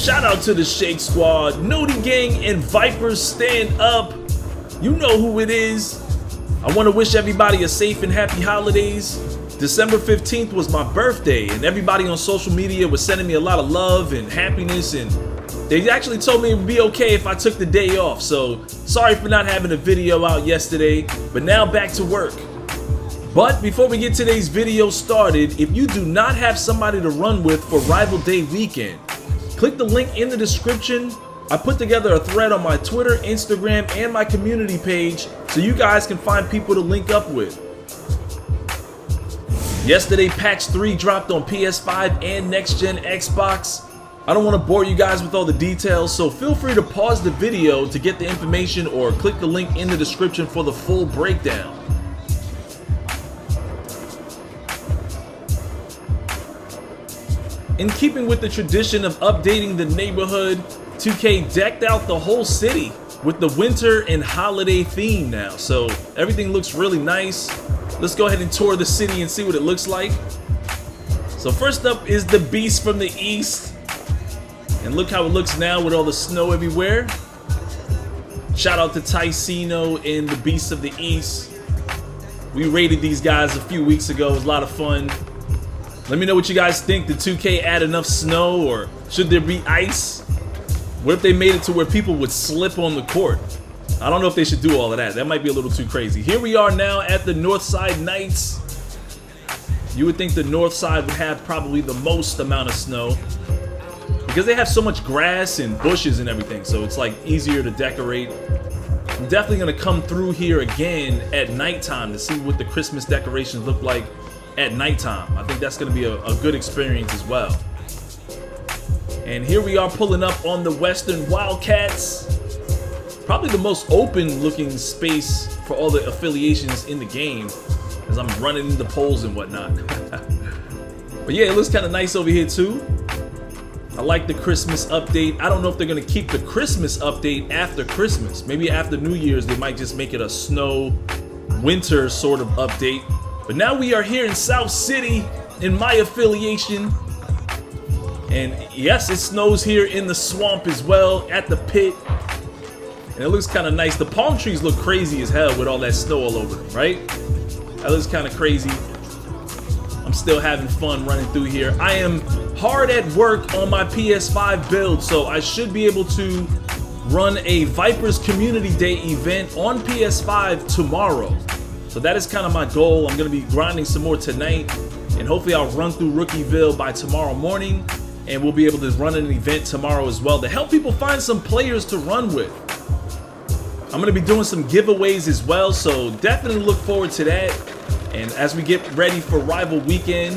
Shout out to the Shake Squad, Nody Gang, and Vipers stand up. You know who it is. I want to wish everybody a safe and happy holidays. December 15th was my birthday, and everybody on social media was sending me a lot of love and happiness, and they actually told me it would be okay if I took the day off. So sorry for not having a video out yesterday, but now back to work. But before we get today's video started, if you do not have somebody to run with for Rival Day weekend, click the link in the description. I put together a thread on my Twitter, Instagram, and my community page so you guys can find people to link up with. Yesterday, patch 3 dropped on PS5 and next-gen Xbox. I don't want to bore you guys with all the details, so feel free to pause the video to get the information or click the link in the description for the full breakdown. In keeping with the tradition of updating the neighborhood, 2K decked out the whole city with the winter and holiday theme now, so everything looks really nice. Let's go ahead and tour the city and see what it looks like. So first up is the Beast from the East, and look how it looks now with all the snow everywhere. Shout out to Ticino and the Beast of the East. We raided these guys a few weeks ago. It was a lot of fun. Let me know what you guys think. Did 2K add enough snow, or should there be ice? What if they made it to where people would slip on the court? I don't know if they should do all of that. That might be a little too crazy. Here we are now at the Northside Nights. You would think the North Side would have probably the most amount of snow because they have so much grass and bushes and everything, so it's like easier to decorate. I'm definitely gonna come through here again at nighttime to see what the Christmas decorations look like at nighttime. I think that's gonna be a good experience as well. And here we are pulling up on the Western Wildcats. Probably the most open looking space for all the affiliations in the game as I'm running into poles and whatnot. But yeah, it looks kind of nice over here too. I like the Christmas update. I don't know if they're gonna keep the Christmas update after Christmas. Maybe after New Year's they might just make it a snow winter sort of update. But now we are here in South City in my affiliation. And yes, it snows here in the swamp as well, at the pit. And it looks kind of nice. The palm trees look crazy as hell with all that snow all over them, right? That looks kind of crazy. I'm still having fun running through here. I am hard at work on my PS5 build, so I should be able to run a Vipers Community Day event on PS5 tomorrow. So that is kind of my goal. I'm going to be grinding some more tonight, and hopefully I'll run through Rookieville by tomorrow morning. And we'll be able to run an event tomorrow as well to help people find some players to run with. I'm going to be doing some giveaways as well, so definitely look forward to that. And as we get ready for Rival Weekend,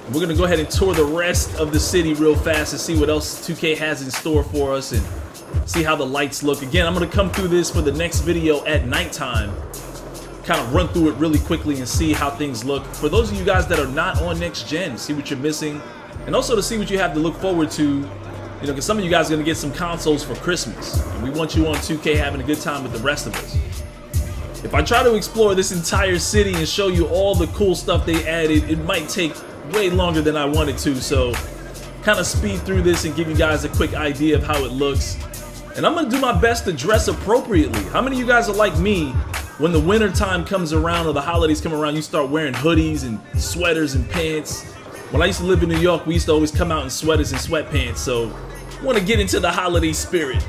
we're going to go ahead and tour the rest of the city real fast and see what else 2K has in store for us and see how the lights look. Again, I'm going to come through this for the next video at nighttime, kind of run through it really quickly and see how things look. For those of you guys that are not on next gen, see what you're missing. And also to see what you have to look forward to, you know, because some of you guys are going to get some consoles for Christmas. And we want you on 2K having a good time with the rest of us. If I try to explore this entire city and show you all the cool stuff they added, it might take way longer than I wanted to. So kind of speed through this and give you guys a quick idea of how it looks. And I'm going to do my best to dress appropriately. How many of you guys are like me? When the winter time comes around or the holidays come around, you start wearing hoodies and sweaters and pants. When I used to live in New York, we used to always come out in sweaters and sweatpants, so I want to get into the holiday spirit.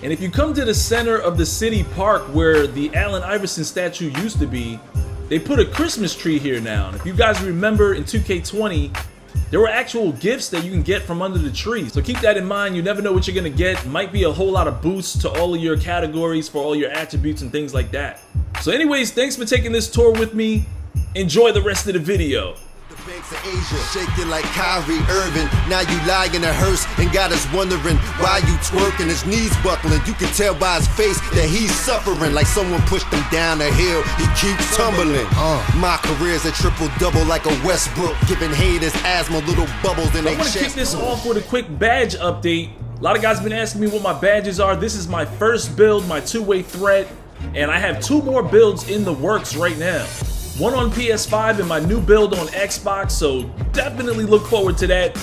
And if you come to the center of the city park where the Allen Iverson statue used to be, they put a Christmas tree here now. And if you guys remember in 2K20, there were actual gifts that you can get from under the tree. So keep that in mind. You never know what you're going to get. Might be a whole lot of boosts to all of your categories for all your attributes and things like that. So anyways, thanks for taking this tour with me. Enjoy the rest of the video. Banks of Asia, shaking like Kyrie Irving. Now you lie in a hearse and got us wondering why you twerking. His knees buckling. You can tell by his face that he's suffering like someone pushed him down a hill. He keeps tumbling. Mycareer's a triple-double like a Westbrook, giving haters asthma, little bubbles in their chest. I want to kick this off with a quick badge update. A lot of guys have been asking me what my badges are. This is my first build, my two-way threat, and I have 2 more builds in the works right now. One on PS5 and my new build on Xbox, so definitely look forward to that.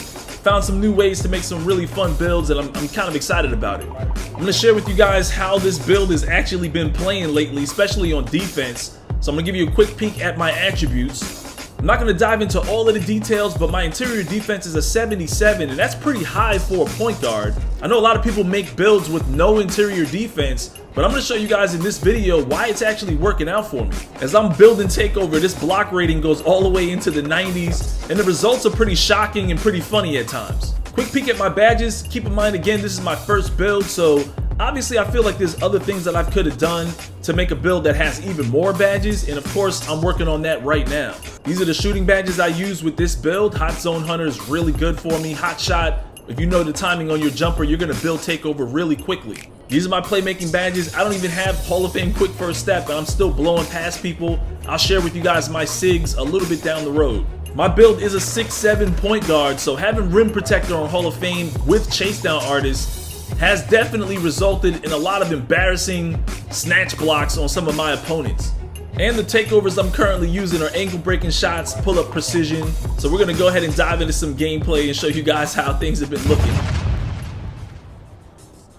found some new ways to make some really fun builds, and I'm kind of excited about it. I'm gonna share with you guys how this build has actually been playing lately, especially on defense. So I'm gonna give you a quick peek at my attributes. I'm not gonna dive into all of the details, but my interior defense is a 77, and that's pretty high for a point guard. I know a lot of people make builds with no interior defense, but I'm gonna show you guys in this video why it's actually working out for me. As I'm building Takeover, this block rating goes all the way into the 90s, and the results are pretty shocking and pretty funny at times. Quick peek at my badges. Keep in mind, again, this is my first build, so obviously I feel like there's other things that I could have done to make a build that has even more badges, and of course I'm working on that right now. These are the shooting badges I use with this build. Hot Zone Hunter is really good for me. Hot Shot, if you know the timing on your jumper, you're gonna build Takeover really quickly. These are my playmaking badges. I don't even have Hall of Fame quick first step, and I'm still blowing past people. I'll share with you guys my SIGs a little bit down the road. My build is a 6'7" point guard, so having rim protector on Hall of Fame with chase down artists has definitely resulted in a lot of embarrassing snatch blocks on some of my opponents. And the takeovers I'm currently using are ankle breaking shots, pull up precision. So we're gonna go ahead and dive into some gameplay and show you guys how things have been looking.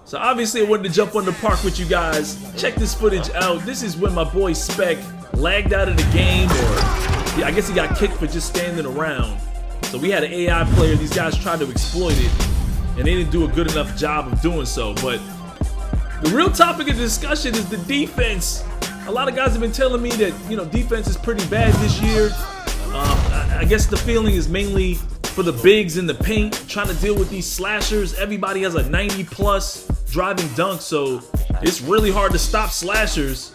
So obviously I wanted to jump on the park with you guys. Check this footage out. This is when my boy Spec lagged out of the game, or yeah, I guess he got kicked for just standing around. So we had an AI player. These guys tried to exploit it, and they didn't do a good enough job of doing so. But the real topic of discussion is the defense. A lot of guys have been telling me that, you know, defense is pretty bad this year. I guess the feeling is mainly for the bigs in the paint, trying to deal with these slashers. Everybody has a 90+ driving dunk, so it's really hard to stop slashers.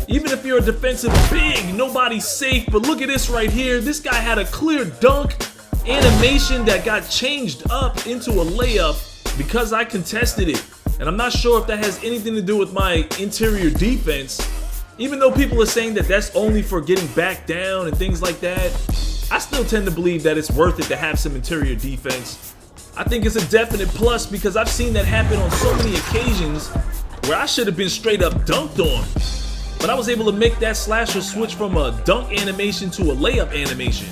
Even if you're a defensive big, nobody's safe. But look at this right here. This guy had a clear dunk animation that got changed up into a layup because I contested it. And I'm not sure if that has anything to do with my interior defense. Even though people are saying that that's only for getting back down and things like that, I still tend to believe that it's worth it to have some interior defense. I think it's a definite plus because I've seen that happen on so many occasions where I should have been straight up dunked on. But I was able to make that slasher switch from a dunk animation to a layup animation.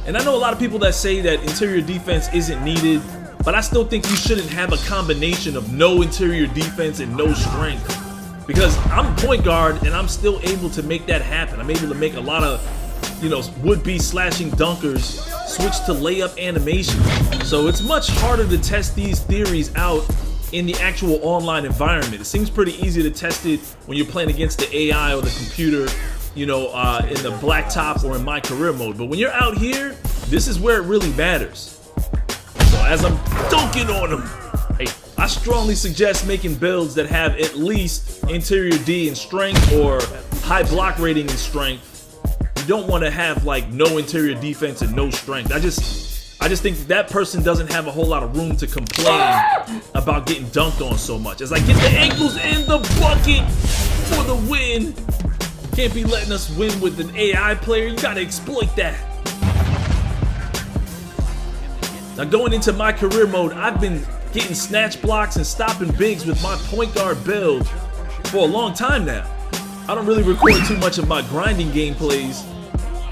And I know a lot of people that say that interior defense isn't needed, but I still think you shouldn't have a combination of no interior defense and no strength. Because I'm point guard and I'm still able to make that happen. I'm able to make a lot of, you know, would-be slashing dunkers switch to layup animation. So it's much harder to test these theories out in the actual online environment. It seems pretty easy to test it when you're playing against the AI or the computer, you know, in the blacktop or in Mycareer mode. But when you're out here, this is where it really matters. So as I'm dunking on them, hey, I strongly suggest making builds that have at least interior D in strength or high block rating in strength. You don't want to have like no interior defense and no strength. I just think that person doesn't have a whole lot of room to complain about getting dunked on so much. As I get the ankles and the bucket for the win. Can't be letting us win with an AI player. You gotta exploit that. Now going into my career mode, I've been getting snatch blocks and stopping bigs with my point guard build for a long time now. I don't really record too much of my grinding gameplays,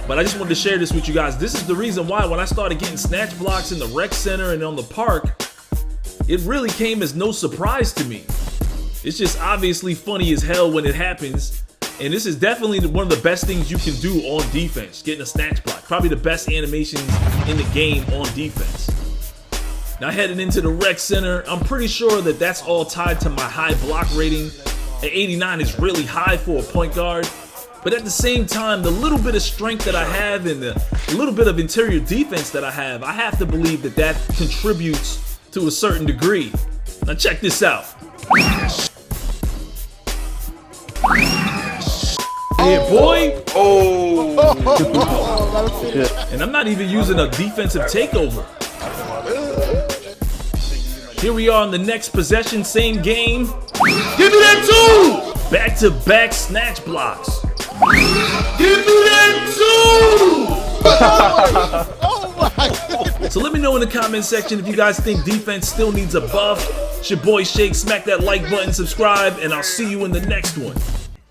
but I just wanted to share this with you guys. This is the reason why when I started getting snatch blocks in the rec center and on the park, it really came as no surprise to me. It's just obviously funny as hell when it happens, and this is definitely one of the best things you can do on defense, getting a snatch block. Probably the best animations in the game on defense. Now heading into the rec center, I'm pretty sure that that's all tied to my high block rating. At 89 is really high for a point guard. But at the same time, the little bit of strength that I have and the little bit of interior defense that I have to believe that that contributes to a certain degree. Now check this out. Yeah, boy. Oh. And I'm not even using a defensive takeover. Here we are on the next possession, same game. Give me that too! Back-to-back snatch blocks. Give me that too! Oh my. So let me know in the comment section if you guys think defense still needs a buff. It's your boy Shake. Smack that like button, subscribe, and I'll see you in the next one.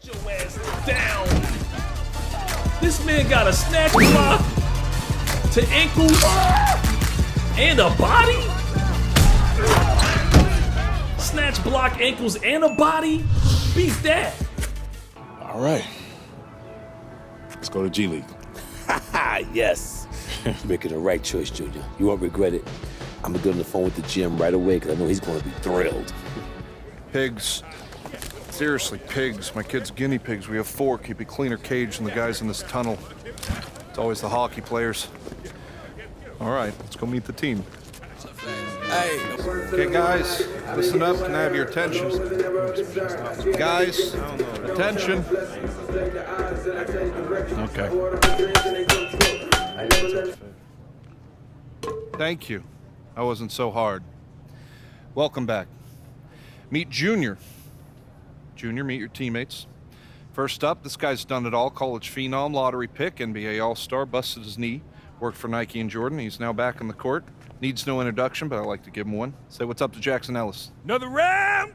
Get your ass down. This man got a snatch block to ankle. And a body? Snatch, block, ankles, and a body? Beat that. All right. Let's go to G League. Yes. You're making the right choice, Junior. You won't regret it. I'm gonna get on the phone with the gym right away because I know he's gonna be thrilled. Pigs. Seriously, pigs. My kid's guinea pigs. We have 4. Keep a cleaner cage than the guys in this tunnel. It's always the hockey players. All right, let's go meet the team. Hey. Okay, guys, listen up. Can I have your attention? Guys, attention. Okay. Thank you. That wasn't so hard. Welcome back. Meet Junior. Junior, meet your teammates. First up, this guy's done it all. College phenom, lottery pick, NBA All-Star, busted his knee. Worked for Nike and Jordan. He's now back on the court. Needs no introduction, but I like to give him one. Say what's up to Jackson Ellis. Another round,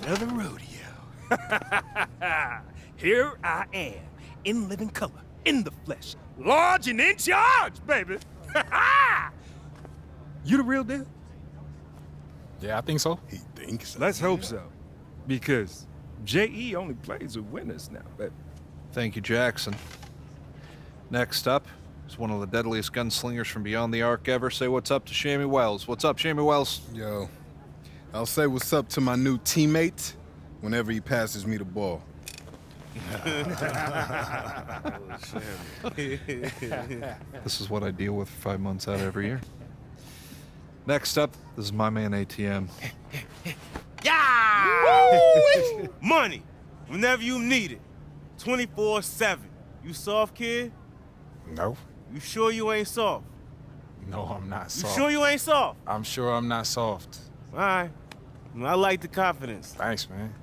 another rodeo. Here I am, in living color, in the flesh, large and in charge, baby. You the real deal? Yeah, I think so. He thinks so. Let's hope so, because J.E. only plays with winners now, baby. Thank you, Jackson. Next up is one of the deadliest gunslingers from beyond the arc ever. Say what's up to Shammy Wells. What's up, Shammy Wells? Yo, I'll say what's up to my new teammate whenever he passes me the ball. This is what I deal with for 5 months out of every year. Next up, this is my man ATM. Yeah! Money, whenever you need it. 24/7. You soft, kid? No. You sure you ain't soft? No, I'm not You soft. sure you ain't soft? I'm sure I'm not soft. All right. I like the confidence. Thanks, man.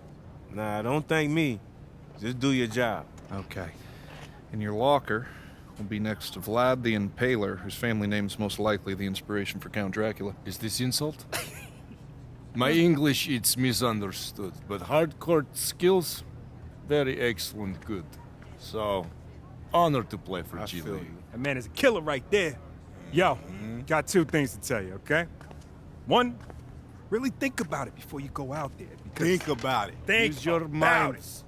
Nah, don't thank me. Just do your job. Okay. In your locker will be next to Vlad the Impaler, whose family name is most likely the inspiration for Count Dracula. Is this insult? My English, it's misunderstood, but hardcore skills, very excellent, good. So, honor to play for G feel League. you. That man is a killer right there. Yo, got 2 things to tell you, okay? One, really think about it before you go out there. Because Think about it. think Use your about minds.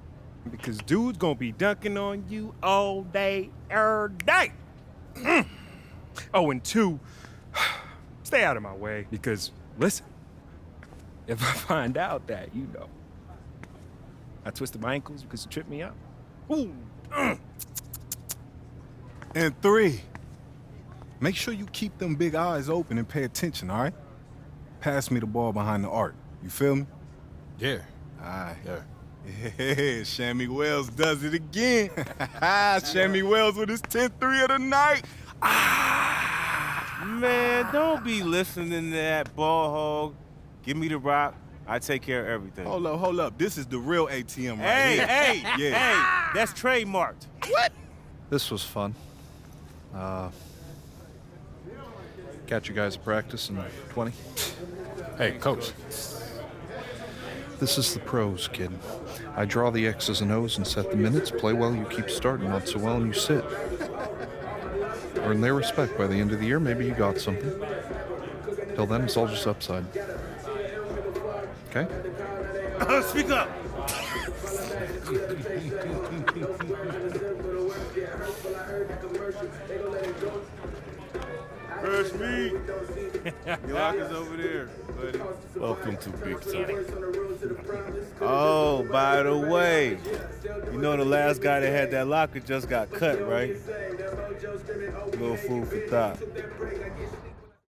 it. Because dude's gonna be dunking on you all day, every day. Oh, and 2, stay out of my way. Because, listen, if I find out that, I twisted my ankles because you tripped me up. Ooh. And 3, make sure you keep them big eyes open and pay attention, all right? Pass me the ball behind the arc. You feel me? Yeah. All right. Yeah. Yeah, Shammy Wells does it again. Shammy Wells with his 10th 3 of the night. Man, don't be listening to that ball hog. Give me the rock. I take care of everything. Hold up. This is the real ATM right Hey, here. hey, Yeah. hey, that's trademarked. This was fun. Catch you guys at practice in 20. Hey, coach. This is the pros, kid. I draw the X's and O's and set the minutes. Play well, you keep starting. Not so well, and you sit. Earn their respect. By the end of the year, maybe you got something. Till then, it's all just upside. Okay? Speak up. First meet. Your locker's over there, buddy. Welcome to Big Time. Oh, by the way, you know the last guy that had that locker just got cut, right? Little food for thought.